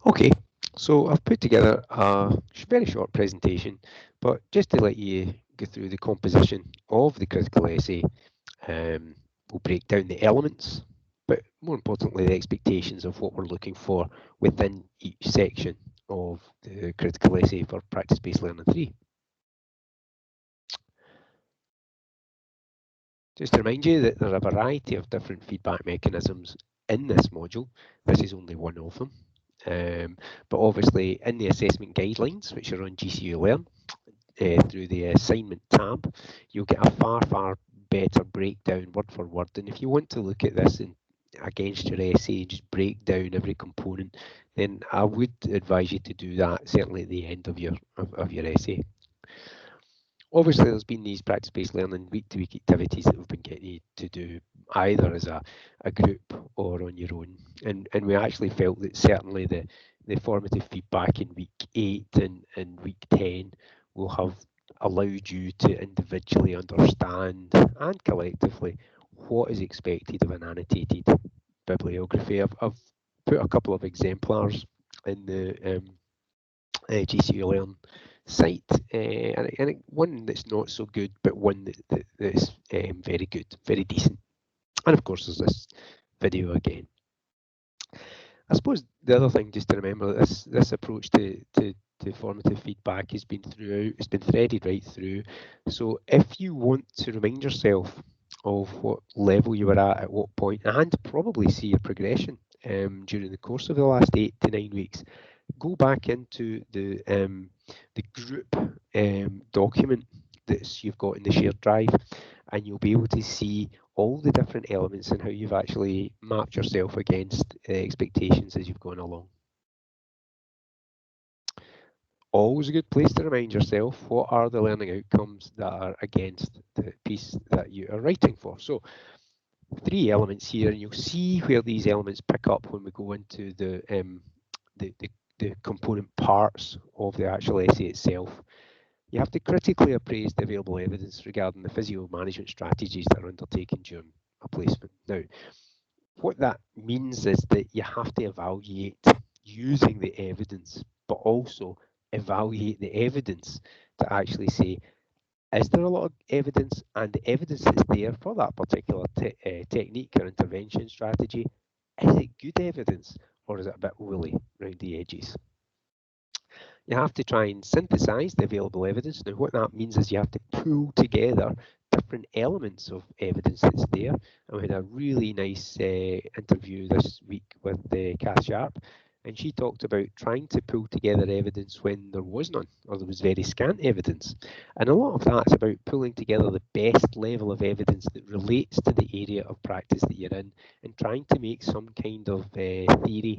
Okay, so I've put together a very short presentation, but just to let you go through the composition of the critical essay, we'll break down the elements, but more importantly, the expectations of what we're looking for within each section of the critical essay for practice-based learning 3. Just to remind you that there are a variety of different feedback mechanisms in this module. This is only one of them. But obviously in the assessment guidelines, which are on GCU Learn, through the assignment tab, you'll get a far better breakdown word for word. And if you want to look at this against your essay, just break down every component, then I would advise you to do that certainly at the end of your essay. Obviously, there's been these practice-based learning week-to-week activities that we've been getting you to do either as a group or on your own. And we actually felt that certainly the formative feedback in week 8 and week 10 will have allowed you to individually understand and collectively what is expected of an annotated bibliography. I've put a couple of exemplars in the GCU Learn site, and one that's not so good, but one that's very good, very decent. And of course, there's this video again. I suppose the other thing just to remember, this approach to formative feedback has been throughout, it's been threaded right through. So if you want to remind yourself of what level you were at what point, and probably see your progression during the course of the last 8 to 9 weeks, go back into the group document that you've got in the shared drive, and you'll be able to see all the different elements and how you've actually mapped yourself against expectations as you've gone along. Always a good place to remind yourself what are the learning outcomes that are against the piece that you are writing for. So 3 elements here, and you'll see where these elements pick up when we go into the component parts of the actual essay itself. You have to critically appraise the available evidence regarding the physio management strategies that are undertaken during a placement. Now, what that means is that you have to evaluate using the evidence, but also evaluate the evidence to actually say, is there a lot of evidence, and the evidence that's there for that particular technique or intervention strategy, is it good evidence or is it a bit woolly around the edges? You have to try and synthesize the available evidence. Now, what that means is you have to pull together different elements of evidence that's there. And we had a really nice interview this week with Kath Sharp, and she talked about trying to pull together evidence when there was none, or there was very scant evidence. And a lot of that's about pulling together the best level of evidence that relates to the area of practice that you're in, and trying to make some kind of theory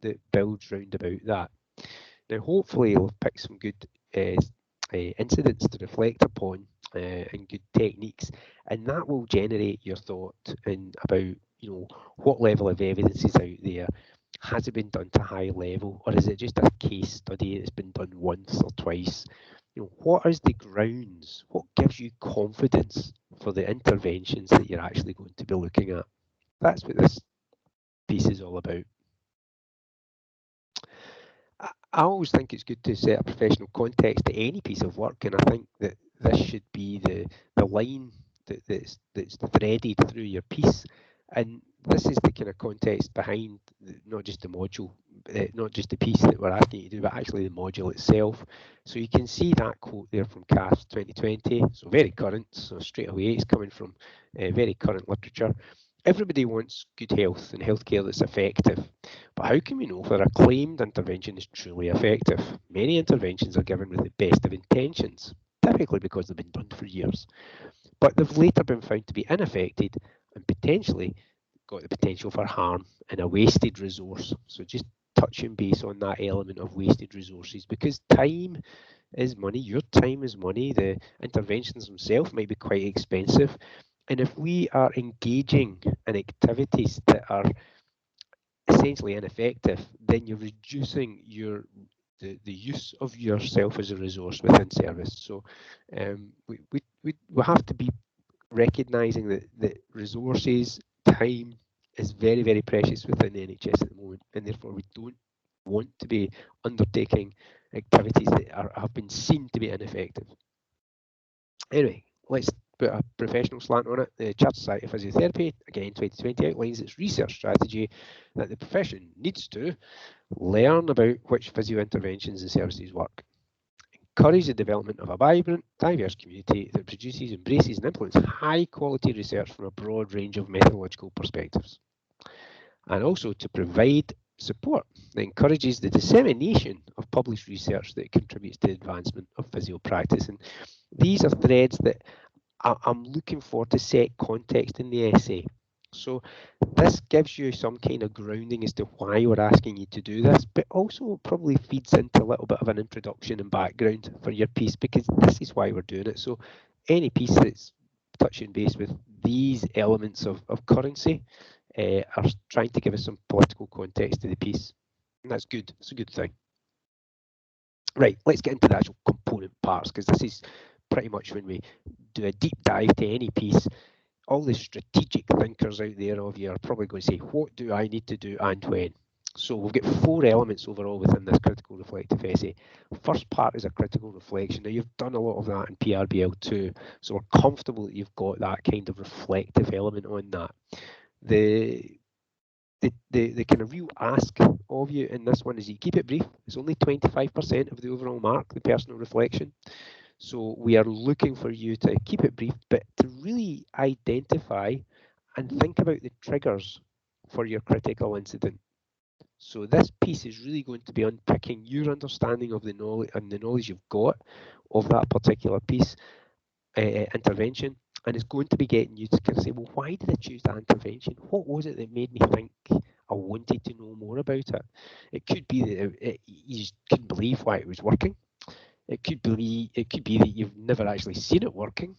that builds round about that. Now, hopefully, you'll have picked some good incidents to reflect upon and good techniques, and that will generate your thought about what level of evidence is out there. Has it been done to high level, or is it just a case study that's been done once or twice? What is the grounds? What gives you confidence for the interventions that you're actually going to be looking at? That's what this piece is all about. I always think it's good to set a professional context to any piece of work, and I think that this should be the line that's threaded through your piece. And this is the kind of context behind not just the module, not just the piece that we're asking you to do, but actually the module itself. So you can see that quote there from CAS 2020, so very current, so straight away it's coming from very current literature. Everybody wants good health and healthcare that's effective. But how can we know whether a claimed intervention is truly effective? Many interventions are given with the best of intentions, typically because they've been done for years, but they've later been found to be ineffective and potentially got the potential for harm and a wasted resource. So just touching base on that element of wasted resources, because time is money, your time is money, the interventions themselves might be quite expensive. And if we are engaging in activities that are essentially ineffective, then you're reducing the use of yourself as a resource within service. So we have to be recognising that resources, time is very, very precious within the NHS at the moment, and therefore we don't want to be undertaking activities that have been seen to be ineffective. Anyway, let's put a professional slant on it. The Chartered Society of Physiotherapy, again 2020, outlines its research strategy that the profession needs to learn about which physio interventions and services work, encourage the development of a vibrant, diverse community that produces, embraces and implements high quality research from a broad range of methodological perspectives, and also to provide support that encourages the dissemination of published research that contributes to the advancement of physio practice. And these are threads that I'm looking for to set context in the essay. So this gives you some kind of grounding as to why we're asking you to do this, but also probably feeds into a little bit of an introduction and background for your piece, because this is why we're doing it. So any piece that's touching base with these elements of currency are trying to give us some political context to the piece. And that's good. It's a good thing. Right, let's get into the actual component parts, because this is pretty much when we do a deep dive to any piece. All the strategic thinkers out there of you are probably going to say, what do I need to do and when? So we've got 4 elements overall within this critical reflective essay. First part is a critical reflection. Now, you've done a lot of that in PrBL2, so we're comfortable that you've got that kind of reflective element on that. The kind of real ask of you in this one is you keep it brief. It's only 25% of the overall mark, the personal reflection. So we are looking for you to keep it brief, but to really identify and think about the triggers for your critical incident. So this piece is really going to be unpicking your understanding of the knowledge and the knowledge you've got of that particular piece intervention, and it's going to be getting you to kind of say, well, why did I choose that intervention? What was it that made me think I wanted to know more about it? It could be that you just couldn't believe why it was working. It could be that you've never actually seen it working,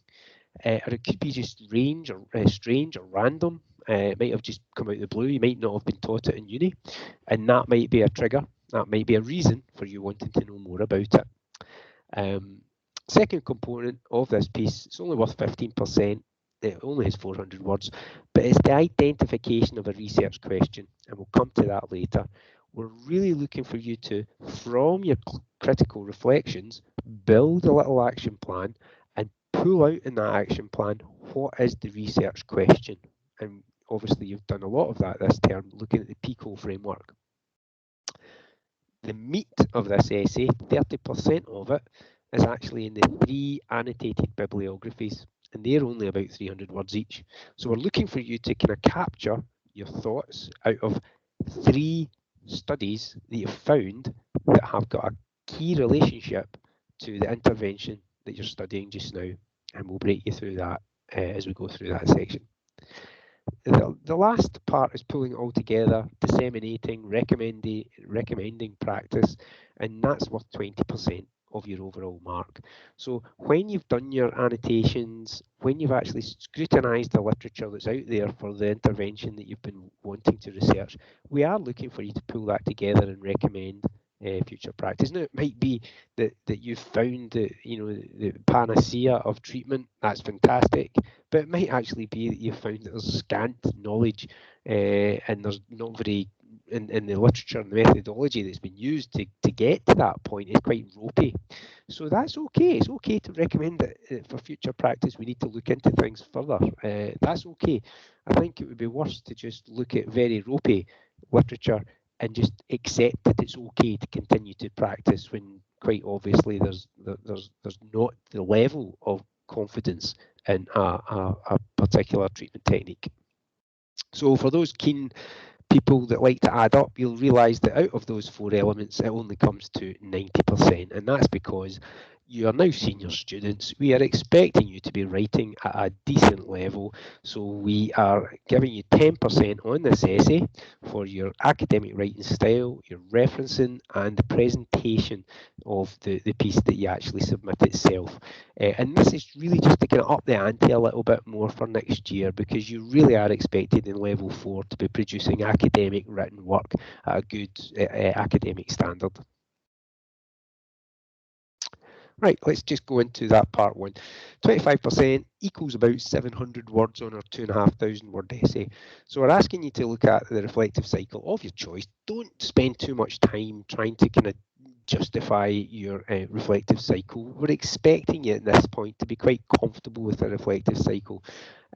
or it could be just strange or random. It might have just come out of the blue. You might not have been taught it in uni, and that might be a trigger. That might be a reason for you wanting to know more about it. Second component of this piece, it's only worth 15%. It only has 400 words, but it's the identification of a research question, and we'll come to that later. We're really looking for you to, from your critical reflections, build a little action plan and pull out in that action plan what is the research question. And obviously you've done a lot of that this term, looking at the PICO framework. The meat of this essay, 30% of it, is actually in the 3 annotated bibliographies, and they're only about 300 words each. So we're looking for you to kind of capture your thoughts out of 3 studies that you've found that have got a key relationship to the intervention that you're studying just now, and we'll break you through that as we go through that section. The last part is pulling it all together, disseminating, recommending practice, and that's worth 20% of your overall mark. So when you've done your annotations, when you've actually scrutinised the literature that's out there for the intervention that you've been wanting to research, we are looking for you to pull that together and recommend future practice. Now, it might be that you've found the panacea of treatment. That's fantastic, but it might actually be that you've found that there's scant knowledge and there's not very in the literature and the methodology that's been used to get to that point is quite ropey. So that's okay. It's okay to recommend that for future practice we need to look into things further. That's okay. I think it would be worse to just look at very ropey literature and just accept that it's okay to continue to practice when quite obviously there's not the level of confidence in a particular treatment technique. So for those keen people that like to add up, you'll realise that out of those 4 elements, it only comes to 90%, and that's because you are now senior students. We are expecting you to be writing at a decent level, so we are giving you 10% on this essay for your academic writing style, your referencing, and the presentation of the piece that you actually submit itself. And this is really just to kind of up the ante a little bit more for next year, because you really are expected in level 4 to be producing academic written work at a good academic standard. Right, let's just go into that part one. 25% equals about 700 words on our 2,500 word essay. So we're asking you to look at the reflective cycle of your choice. Don't spend too much time trying to kind of justify your reflective cycle. We're expecting you at this point to be quite comfortable with the reflective cycle.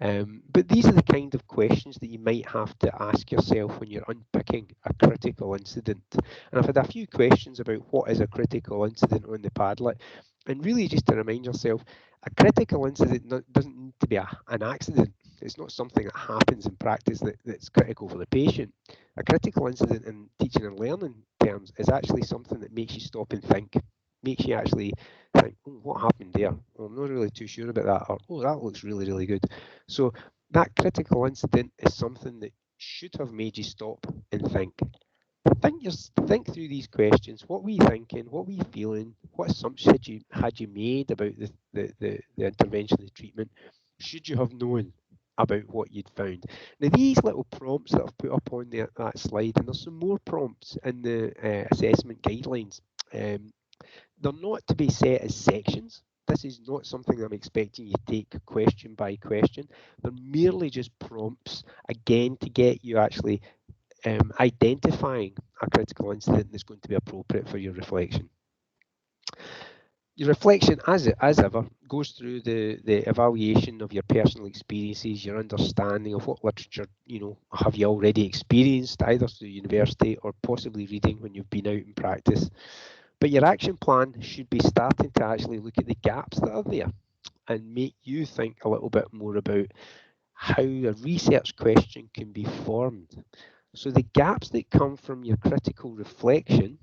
But these are the kind of questions that you might have to ask yourself when you're unpicking a critical incident. And I've had a few questions about what is a critical incident on the Padlet. And really, just to remind yourself, a critical incident doesn't need to be an accident. It's not something that happens in practice that's critical for the patient. A critical incident in teaching and learning terms is actually something that makes you stop and think, makes you actually think, oh, what happened there? Well, I'm not really too sure about that, or oh, that looks really, really good. So that critical incident is something that should have made you stop and think. Think through these questions. What were you thinking? What were you feeling? What assumptions had you made about the intervention, the treatment? Should you have known about what you'd found? Now, these little prompts that I've put up on that slide, and there's some more prompts in the assessment guidelines. They're not to be set as sections. This is not something I'm expecting you to take question by question. They're merely just prompts, again, to get you actually identifying a critical incident that's going to be appropriate for your reflection. Your reflection, as ever, goes through the evaluation of your personal experiences, your understanding of what literature, have you already experienced, either through university or possibly reading when you've been out in practice. But your action plan should be starting to actually look at the gaps that are there and make you think a little bit more about how a research question can be formed. So the gaps that come from your critical reflection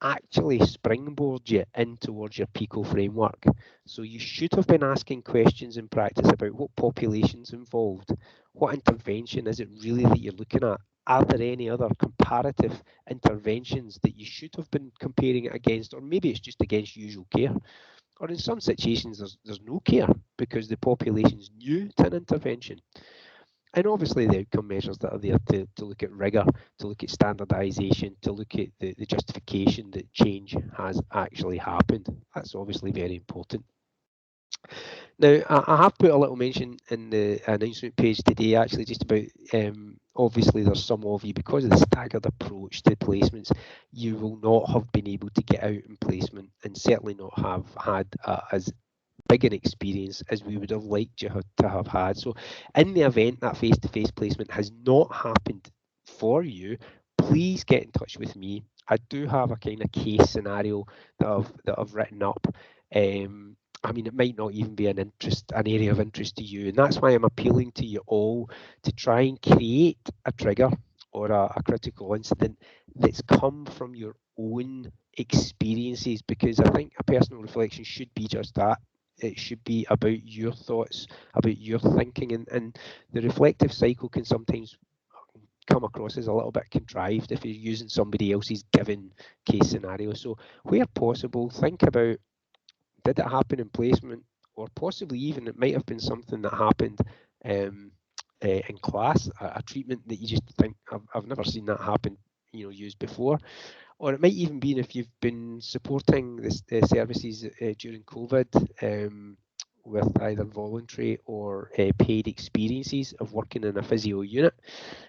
actually springboard you in towards your PICO framework. So you should have been asking questions in practice about what population's involved, what intervention is it really that you're looking at? Are there any other comparative interventions that you should have been comparing it against, or maybe it's just against usual care? Or in some situations, there's no care because the population's new to an intervention. And obviously the outcome measures that are there to look at rigour, to look at standardisation, to look at the justification that change has actually happened. That's obviously very important. Now, I have put a little mention in the announcement page today, actually, just about, obviously there's some of you, because of the staggered approach to placements, you will not have been able to get out in placement and certainly not have had as big an experience as we would have liked you to have had. So in the event that face-to-face placement has not happened for you, please get in touch with me. I do have a kind of case scenario that I've written up. I mean, it might not even be an area of interest to you, and that's why I'm appealing to you all to try and create a trigger or a critical incident that's come from your own experiences, because I think a personal reflection should be just that. It should be about your thoughts, about your thinking, and the reflective cycle can sometimes come across as a little bit contrived if you're using somebody else's given case scenario. So where possible, think about, did it happen in placement, or possibly even it might have been something that happened in class, a treatment that you just think, I've never seen that happen, used before. Or it might even be if you've been supporting the services during COVID with either voluntary or paid experiences of working in a physio unit.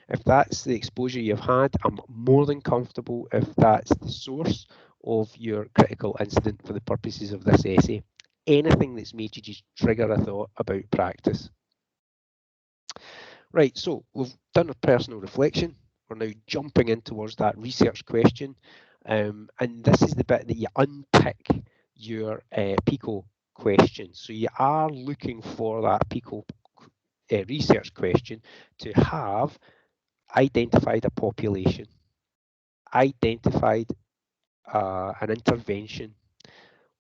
If that's the exposure you've had, I'm more than comfortable if that's the source of your critical incident for the purposes of this essay. Anything that's made you just trigger a thought about practice. Right, so we've done a personal reflection. We're now jumping in towards that research question. And this is the bit that you unpick your PICO question. So you are looking for that PICO research question to have identified a population, identified an intervention,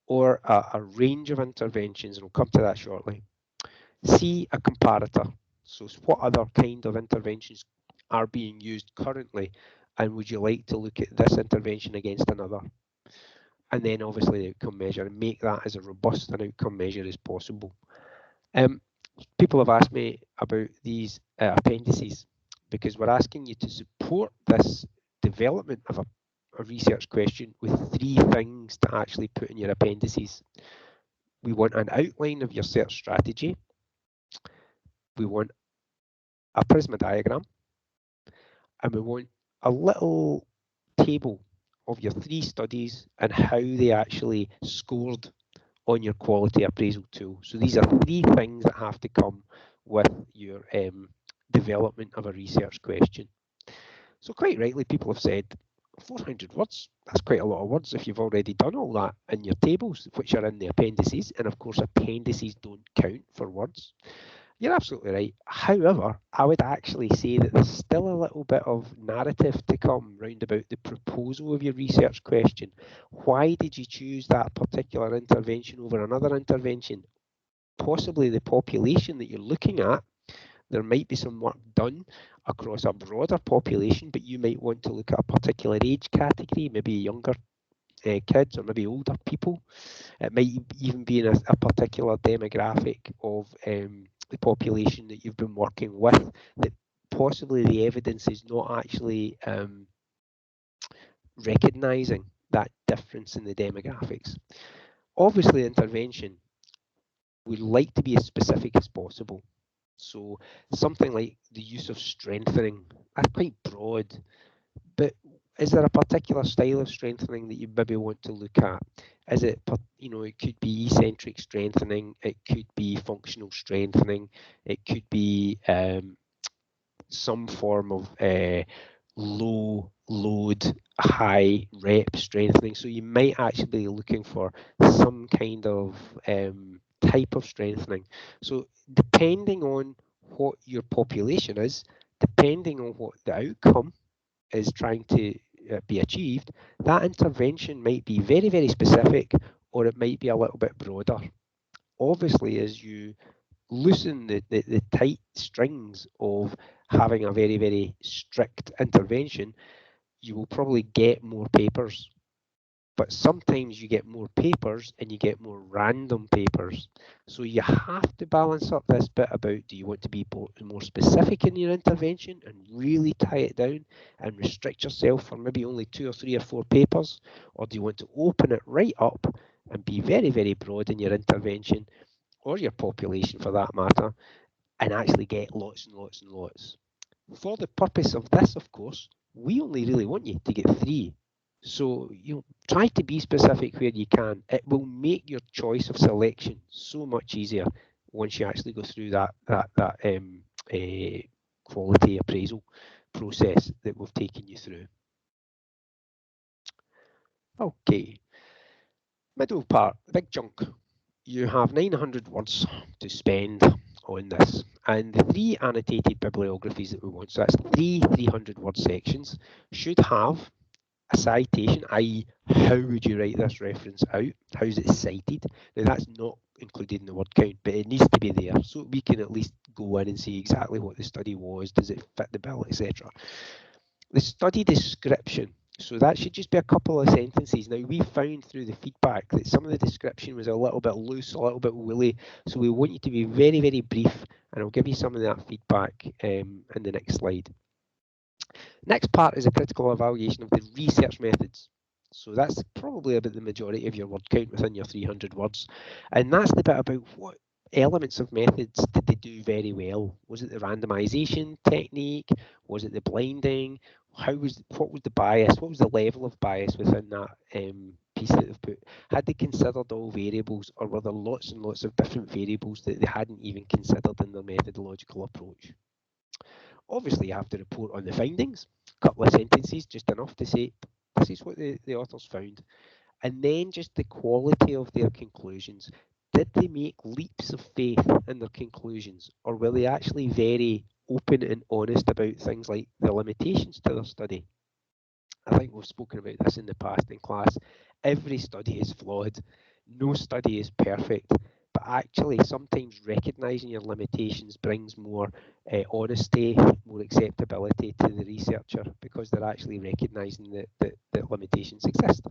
or a range of interventions, and we'll come to that shortly. C, a comparator. So what other kind of interventions are being used currently, and would you like to look at this intervention against another? And then obviously the outcome measure, and make that as a robust an outcome measure as possible. People have asked me about these appendices, because we're asking you to support this development of a research question with 3 things to actually put in your appendices. We want an outline of your search strategy. We want a prisma diagram. And we want a little table of your 3 studies and how they actually scored on your quality appraisal tool. So these are 3 things that have to come with your development of a research question. So quite rightly, people have said 400 words, that's quite a lot of words if you've already done all that in your tables, which are in the appendices. And of course, appendices don't count for words. You're absolutely right. However, I would actually say that there's still a little bit of narrative to come round about the proposal of your research question. Why did you choose that particular intervention over another intervention? Possibly the population that you're looking at. There might be some work done across a broader population, but you might want to look at a particular age category, maybe younger kids or maybe older people. It might even be in a particular demographic of the population that you've been working with, that possibly the evidence is not actually recognising that difference in the demographics. Obviously, intervention, we'd like to be as specific as possible. So something like the use of strengthening, that's quite broad, but is there a particular style of strengthening that you maybe want to look at? Is it, it could be eccentric strengthening, it could be functional strengthening, it could be some form of low load, high rep strengthening. So you might actually be looking for some kind of type of strengthening. So depending on what your population is, depending on what the outcome is trying to be achieved, that intervention might be very, very specific, or it might be a little bit broader. Obviously, as you loosen the tight strings of having a very, very strict intervention, you will probably get more papers. But sometimes you get more papers and you get more random papers. So you have to balance up this bit about, do you want to be more specific in your intervention and really tie it down and restrict yourself for maybe only 2 or 3 or 4 papers? Or do you want to open it right up and be very, very broad in your intervention, or your population for that matter, and actually get lots and lots and lots? For the purpose of this, of course, we only really want you to get 3. So try to be specific where you can. It will make your choice of selection so much easier once you actually go through that quality appraisal process that we've taken you through. Okay, middle part, the big chunk. You have 900 words to spend on this, and the 3 annotated bibliographies that we want, so that's 3 300-word sections, should have a citation, i.e. how would you write this reference out? How is it cited? Now that's not included in the word count, but it needs to be there so we can at least go in and see exactly what the study was, does it fit the bill, etc. The study description, so that should just be a couple of sentences. Now we found through the feedback that some of the description was a little bit loose, a little bit woolly, so we want you to be very, very brief, and I'll give you some of that feedback in the next slide. Next part is a critical evaluation of the research methods. So that's probably about the majority of your word count within your 300 words. And that's the bit about what elements of methods did they do very well. Was it the randomization technique? Was it the blinding? What was the bias? What was the level of bias within that piece that they've put? Had they considered all variables, or were there lots and lots of different variables that they hadn't even considered in their methodological approach? Obviously, you have to report on the findings, a couple of sentences, just enough to say, this is what the authors found. And then just the quality of their conclusions. Did they make leaps of faith in their conclusions, or were they actually very open and honest about things like the limitations to their study? I think we've spoken about this in the past in class. Every study is flawed. No study is perfect. But actually, sometimes recognising your limitations brings more honesty, more acceptability to the researcher, because they're actually recognising that limitations exist.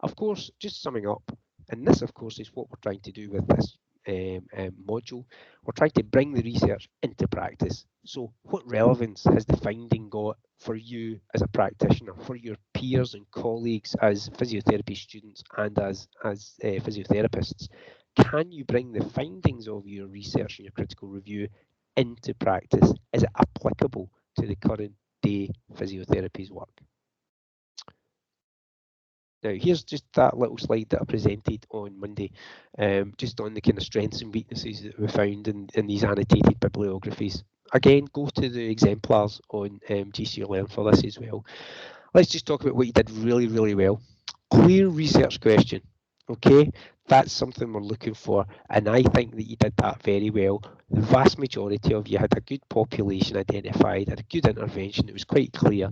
Of course, just summing up, and this, of course, is what we're trying to do with this module, we're trying to bring the research into practice. So what relevance has the finding got for you as a practitioner, for your peers and colleagues as physiotherapy students and as physiotherapists? Can you bring the findings of your research and your critical review into practice? Is it applicable to the current day physiotherapy's work? Now, here's just that little slide that I presented on Monday, just on the kind of strengths and weaknesses that we found in these annotated bibliographies. Again, go to the exemplars on GC Learn for this as well. Let's just talk about what you did really, really well. Clear research question. Okay, that's something we're looking for, and I think that you did that very well. The vast majority of you had a good population identified, had a good intervention. It was quite clear.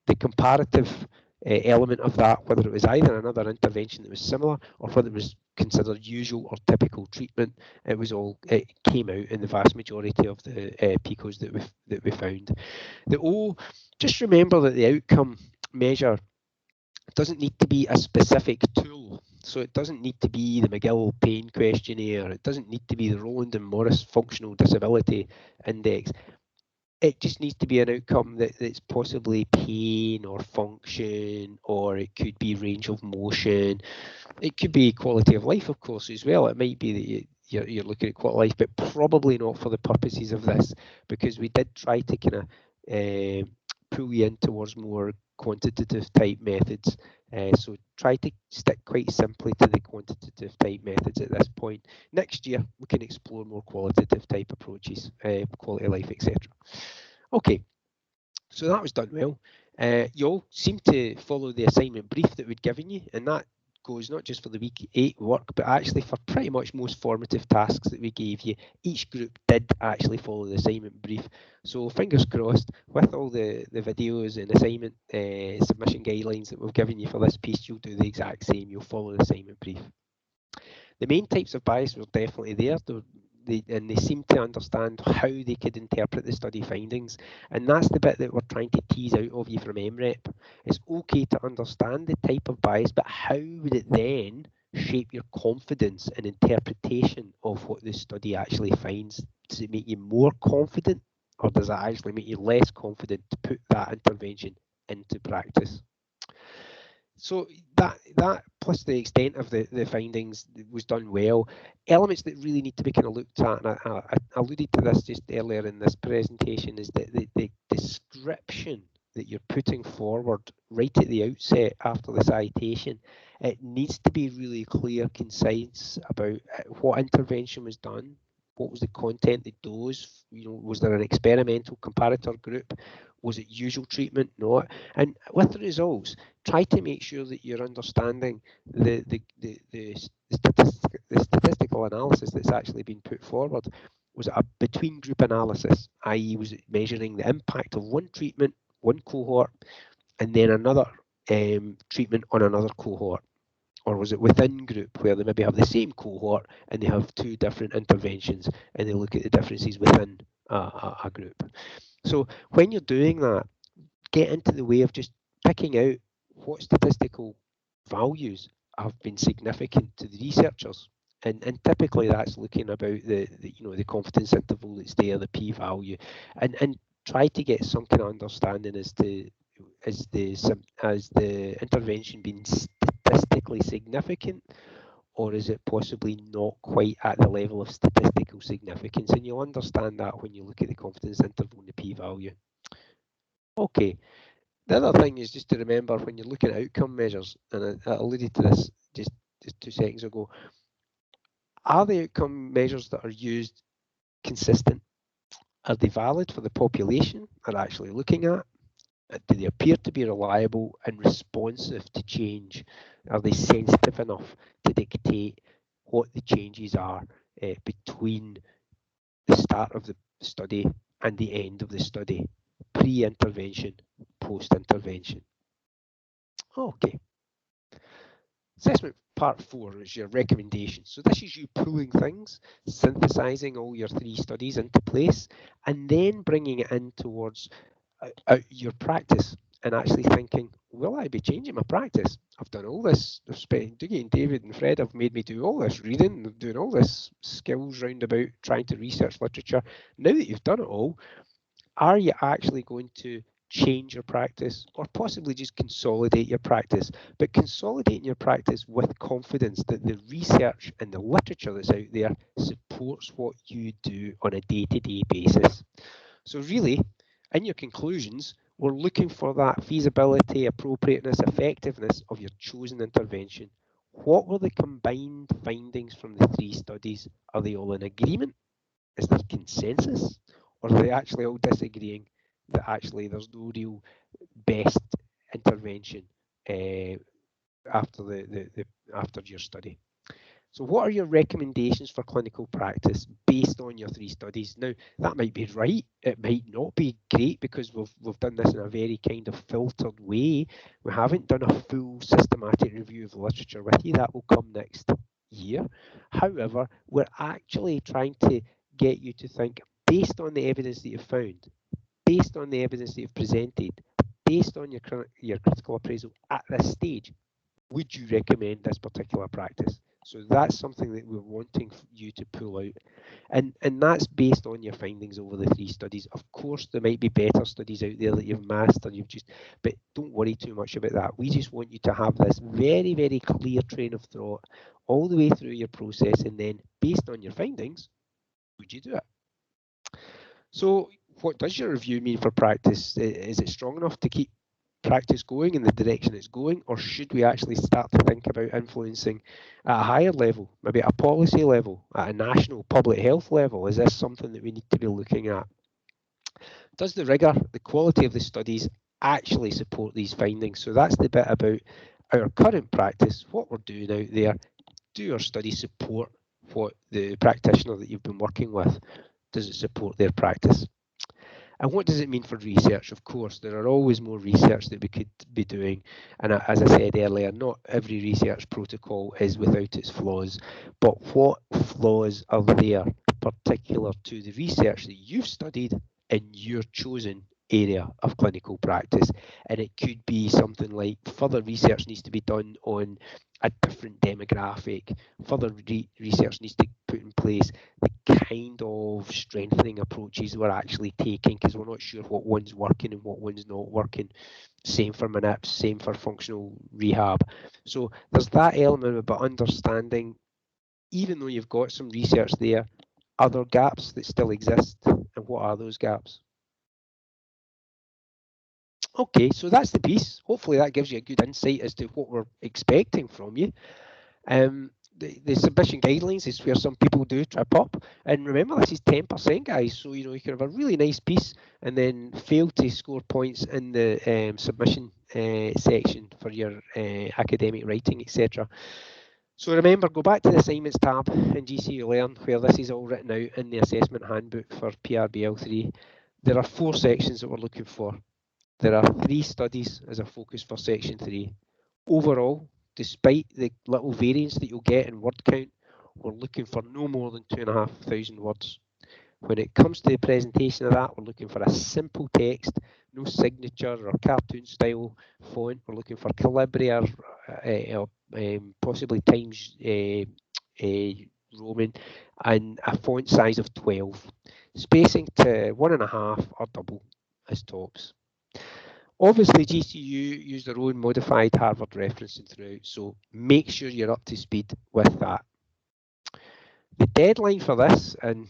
The comparative element of that, whether it was either another intervention that was similar or whether it was considered usual or typical treatment, it came out in the vast majority of the PICOs that we found. Just remember that the outcome measure doesn't need to be a specific tool. So it doesn't need to be the McGill Pain Questionnaire. It doesn't need to be the Rowland and Morris Functional Disability Index. It just needs to be an outcome that's possibly pain or function, or it could be range of motion. It could be quality of life, of course, as well. It might be that you're looking at quality of life, but probably not for the purposes of this, because we did try to kind of pull you in towards more quantitative type methods. So try to stick quite simply to the quantitative type methods at this point. Next year, we can explore more qualitative type approaches, quality of life, etc. Okay, so that was done well. You all seem to follow the assignment brief that we'd given you, and that goes not just for the week 8 work, but actually for pretty much most formative tasks that we gave you. Each group did actually follow the assignment brief. So fingers crossed, with all the videos and assignment submission guidelines that we've given you for this piece, you'll do the exact same. You'll follow the assignment brief. The main types of bias were definitely there, and they seemed to understand how they could interpret the study findings. And that's the bit that we're trying to tease out of you from MREP. It's okay to understand the type of bias, but how would it then shape your confidence and interpretation of what the study actually finds? Does it make you more confident, or does it actually make you less confident to put that intervention into practice? So that plus the extent of the findings was done well. Elements that really need to be kind of looked at, and I alluded to this just earlier in this presentation, is that the description that you're putting forward right at the outset after the citation, it needs to be really clear, concise about what intervention was done, what was the content, the dose, was there an experimental comparator group, was it usual treatment, not, and with the results, try to make sure that you're understanding the statistical analysis that's actually been put forward. Was it a between group analysis, i.e. was it measuring the impact of one treatment, one cohort, and then another treatment on another cohort? Or was it within group, where they maybe have the same cohort and they have two different interventions and they look at the differences within a group? So when you're doing that, get into the way of just picking out what statistical values have been significant to the researchers. And typically that's looking about the confidence interval that's there, the p-value, and try to get some kind of understanding as to has the intervention been statistically significant, or is it possibly not quite at the level of statistical significance? And you'll understand that when you look at the confidence interval and the p-value. Okay, the other thing is just to remember when you're looking at outcome measures, and I alluded to this just 2 seconds ago, are the outcome measures that are used consistent? Are they valid for the population are actually looking at? Do they appear to be reliable and responsive to change? Are they sensitive enough to dictate what the changes are between the start of the study and the end of the study, pre-intervention, post-intervention? Okay. Assessment part 4 is your recommendations. So this is you pulling things, synthesizing all your 3 studies into place, and then bringing it in towards your practice. and actually thinking, will I be changing my practice? I've done all this. Dougie and David and Fred have made me do all this reading, doing all this skills roundabout, trying to research literature. Now that you've done it all, are you actually going to change your practice or possibly just consolidate your practice? But consolidating your practice with confidence that the research and the literature that's out there supports what you do on a day-to-day basis. So really, in your conclusions, we're looking for that feasibility, appropriateness, effectiveness of your chosen intervention. What were the combined findings from the 3 studies? Are they all in agreement? Is there consensus? Or are they actually all disagreeing that actually there's no real best intervention after your study? So what are your recommendations for clinical practice based on your 3 studies? Now, that might be right. It might not be great because we've done this in a very kind of filtered way. We haven't done a full systematic review of the literature with you. That will come next year. However, we're actually trying to get you to think based on the evidence that you've found, based on the evidence that you've presented, based on your critical appraisal at this stage, would you recommend this particular practice? So that's something that we're wanting you to pull out. And that's based on your findings over the 3 studies. Of course, there might be better studies out there that you've mastered, but don't worry too much about that. We just want you to have this very, very clear train of thought all the way through your process, and then based on your findings, would you do it? So what does your review mean for practice? Is it strong enough to keep practice going in the direction it's going, or should we actually start to think about influencing at a higher level, maybe at a policy level, at a national public health level? Is this something that we need to be looking at? Does the rigour, the quality of the studies actually support these findings? So that's the bit about our current practice, what we're doing out there. Do our studies support what the practitioner that you've been working with? Does it support their practice? And what does it mean for research? Of course, there are always more research that we could be doing. And as I said earlier, not every research protocol is without its flaws. But what flaws are there particular to the research that you've studied in your chosen area of clinical practice? And it could be something like further research needs to be done on a different demographic. Further research needs to be put in place the kind of strengthening approaches we're actually taking, because we're not sure what one's working and what one's not working. Same for MANIPs, same for functional rehab. So there's that element about understanding, even though you've got some research there, are there gaps that still exist, and what are those gaps? Okay, so that's the piece. Hopefully that gives you a good insight as to what we're expecting from you. The submission guidelines is where some people do trip up, and remember this is 10%, guys, so you can have a really nice piece and then fail to score points in the submission section for your academic writing, etc. So remember, go back to the assignments tab in GCU Learn, where this is all written out in the assessment handbook for PrBL3. There are 4 sections that we're looking for. There are 3 studies as a focus for section 3. Overall, despite the little variance that you'll get in word count, we're looking for no more than 2,500 words. When it comes to the presentation of that, we're looking for a simple text, no signature or cartoon style font. We're looking for Calibri or possibly Times Roman, and a font size of 12. Spacing to 1.5 or double as tops. Obviously, GCU use their own modified Harvard referencing throughout, so make sure you're up to speed with that. The deadline for this, and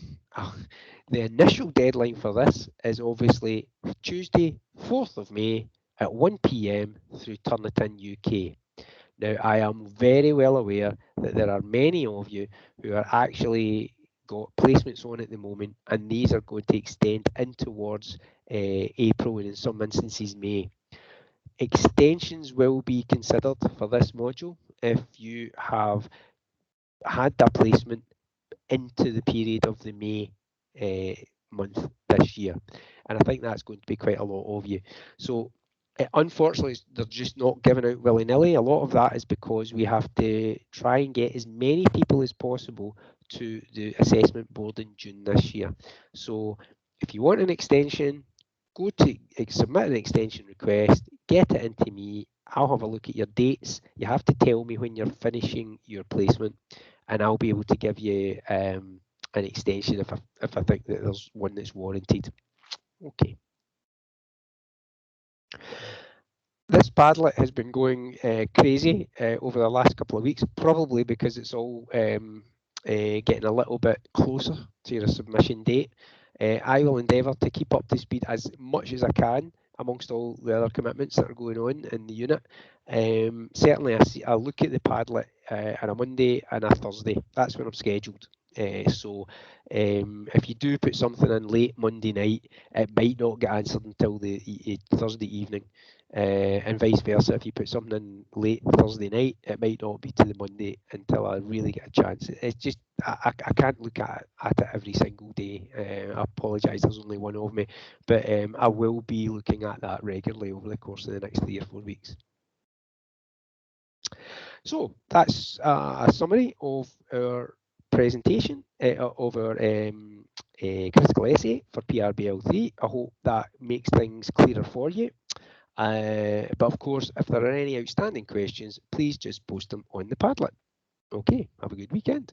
the initial deadline for this, is obviously Tuesday, 4th of May at 1 p.m. through Turnitin UK. Now, I am very well aware that there are many of you who are actually got placements on at the moment, and these are going to extend in towards April and in some instances May. Extensions will be considered for this module if you have had that placement into the period of the May month this year, and I think that's going to be quite a lot of you. So unfortunately, they're just not given out willy-nilly. A lot of that is because we have to try and get as many people as possible to the assessment board in June this year. So if you want an extension, go to submit an extension request, get it into me. I'll have a look at your dates. You have to tell me when you're finishing your placement, and I'll be able to give you an extension if I think that there's one that's warranted. Okay. This Padlet has been going crazy over the last couple of weeks, probably because it's all getting a little bit closer to your submission date. I will endeavour to keep up to speed as much as I can amongst all the other commitments that are going on in the unit. Certainly, I look at the Padlet on a Monday and a Thursday. That's when I'm scheduled. So if you do put something in late Monday night, it might not get answered until the Thursday evening. And vice versa. If you put something in late Thursday night, it might not be to the Monday until I really get a chance. It's just I can't look at it every single day. I apologise, there's only one of me, but I will be looking at that regularly over the course of the next 3 or 4 weeks. So that's a summary of our presentation of our critical essay for PrBL3. I hope that makes things clearer for you. But of course, if there are any outstanding questions, please just post them on the Padlet. Okay, have a good weekend.